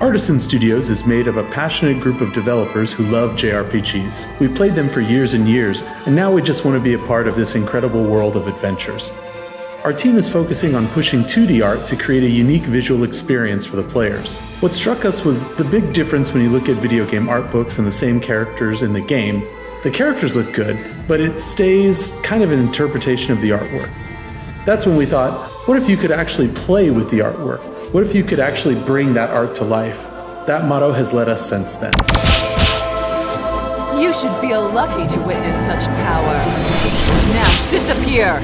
Artisan Studios is made of a passionate group of developers who love JRPGs. We played them for years and years, and now we just want to be a part of this incredible world of adventures. Our team is focusing on pushing 2D art to create a unique visual experience for the players. What struck us was the big difference when you look at video game art books and the same characters in the game. The characters look good, but it stays kind of an interpretation of the artwork. That's when we thought, what if you could actually play with the artwork? What if you could actually bring that art to life? That motto has led us since then. You should feel lucky to witness such power. Now disappear!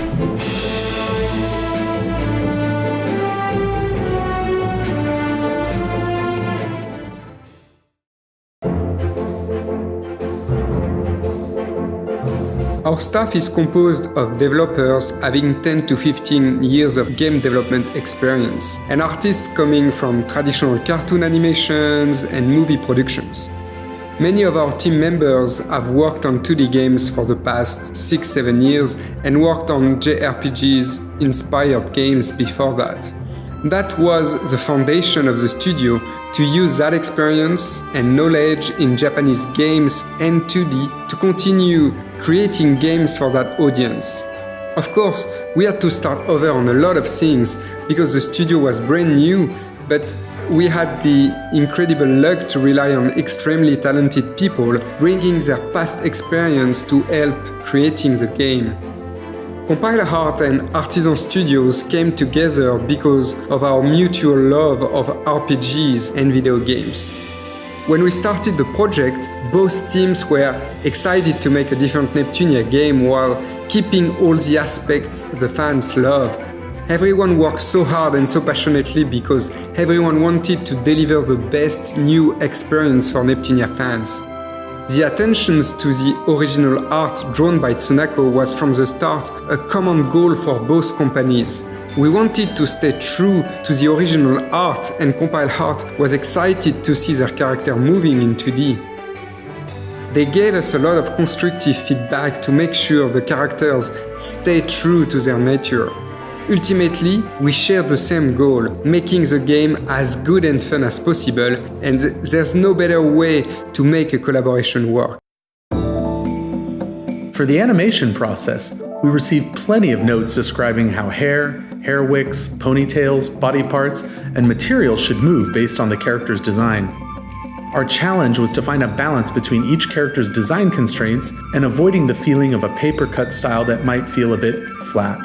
Our staff is composed of developers having 10 to 15 years of game development experience, and artists coming from traditional cartoon animations and movie productions. Many of our team members have worked on 2D games for the past 6-7 years and worked on JRPGs-inspired games before that. That was the foundation of the studio, to use that experience and knowledge in Japanese games and 2D to continue creating games for that audience. Of course, we had to start over on a lot of things because the studio was brand new, but we had the incredible luck to rely on extremely talented people bringing their past experience to help creating the game. Compile Art and Artisan Studios came together because of our mutual love of RPGs and video games. When we started the project, both teams were excited to make a different Neptunia game while keeping all the aspects the fans love. Everyone worked so hard and so passionately because everyone wanted to deliver the best new experience for Neptunia fans. The attention to the original art drawn by Tsunako was from the start a common goal for both companies. We wanted to stay true to the original art, and Compile Art was excited to see their character moving in 2D. They gave us a lot of constructive feedback to make sure the characters stay true to their nature. Ultimately, we shared the same goal, making the game as good and fun as possible, and there's no better way to make a collaboration work. For the animation process, we received plenty of notes describing how hair wicks, ponytails, body parts, and materials should move based on the character's design. Our challenge was to find a balance between each character's design constraints and avoiding the feeling of a paper-cut style that might feel a bit flat.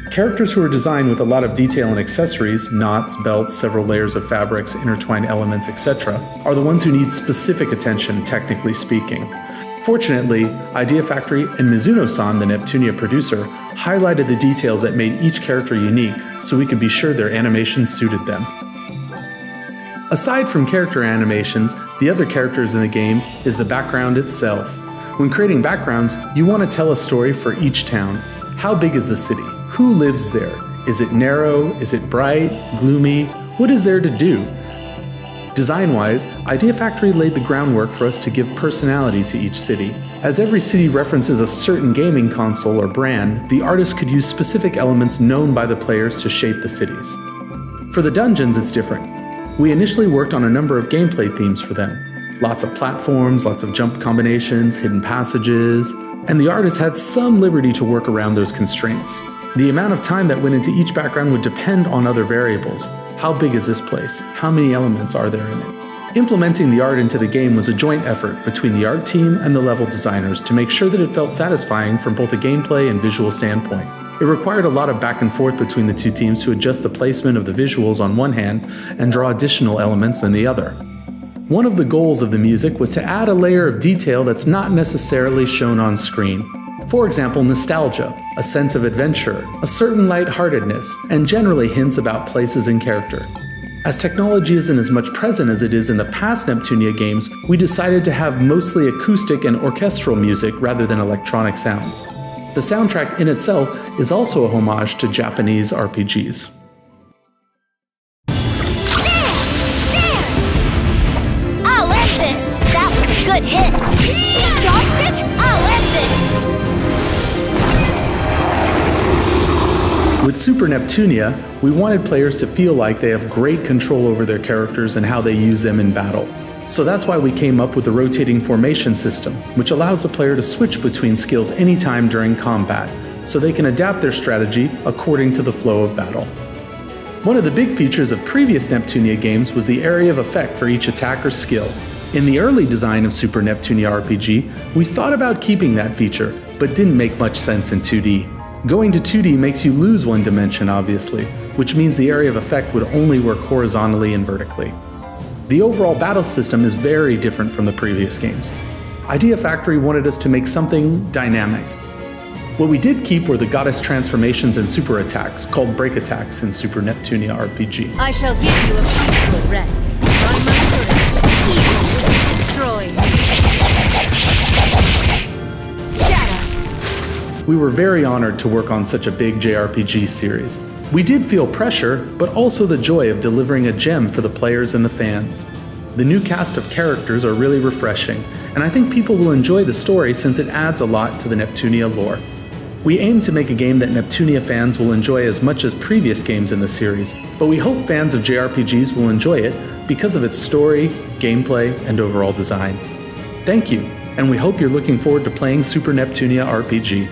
Characters who are designed with a lot of detail and accessories, knots, belts, several layers of fabrics, intertwined elements, etc., are the ones who need specific attention, technically speaking. Fortunately, Idea Factory and Mizuno-san, the Neptunia producer, highlighted the details that made each character unique so we could be sure their animations suited them. Aside from character animations, the other characters in the game is the background itself. When creating backgrounds, you want to tell a story for each town. How big is the city? Who lives there? Is it narrow? Is it bright? Gloomy? What is there to do? Design-wise, Idea Factory laid the groundwork for us to give personality to each city. As every city references a certain gaming console or brand, the artist could use specific elements known by the players to shape the cities. For the dungeons, it's different. We initially worked on a number of gameplay themes for them. Lots of platforms, lots of jump combinations, hidden passages, and the artist had some liberty to work around those constraints. The amount of time that went into each background would depend on other variables. How big is this place? How many elements are there in it? Implementing the art into the game was a joint effort between the art team and the level designers to make sure that it felt satisfying from both a gameplay and visual standpoint. It required a lot of back and forth between the two teams to adjust the placement of the visuals on one hand and draw additional elements on the other. One of the goals of the music was to add a layer of detail that's not necessarily shown on screen. For example, nostalgia, a sense of adventure, a certain lightheartedness, and generally hints about places and character. As technology isn't as much present as it is in the past Neptunia games, we decided to have mostly acoustic and orchestral music rather than electronic sounds. The soundtrack in itself is also a homage to Japanese RPGs. I'll end this! That was a good hit! Dodged it? I'll end this! With Super Neptunia, we wanted players to feel like they have great control over their characters and how they use them in battle. So that's why we came up with the rotating formation system, which allows the player to switch between skills anytime during combat, so they can adapt their strategy according to the flow of battle. One of the big features of previous Neptunia games was the area of effect for each attack or skill. In the early design of Super Neptunia RPG, we thought about keeping that feature, but didn't make much sense in 2D. Going to 2D makes you lose one dimension, obviously, which means the area of effect would only work horizontally and vertically. The overall battle system is very different from the previous games. Idea Factory wanted us to make something dynamic. What we did keep were the goddess transformations and super attacks, called break attacks in Super Neptunia RPG. I shall give you a peaceful rest. On my turret, evil will be destroyed. Scatter! We were very honored to work on such a big JRPG series. We did feel pressure, but also the joy of delivering a gem for the players and the fans. The new cast of characters are really refreshing, and I think people will enjoy the story since it adds a lot to the Neptunia lore. We aim to make a game that Neptunia fans will enjoy as much as previous games in the series, but we hope fans of JRPGs will enjoy it because of its story, gameplay, and overall design. Thank you, and we hope you're looking forward to playing Super Neptunia RPG.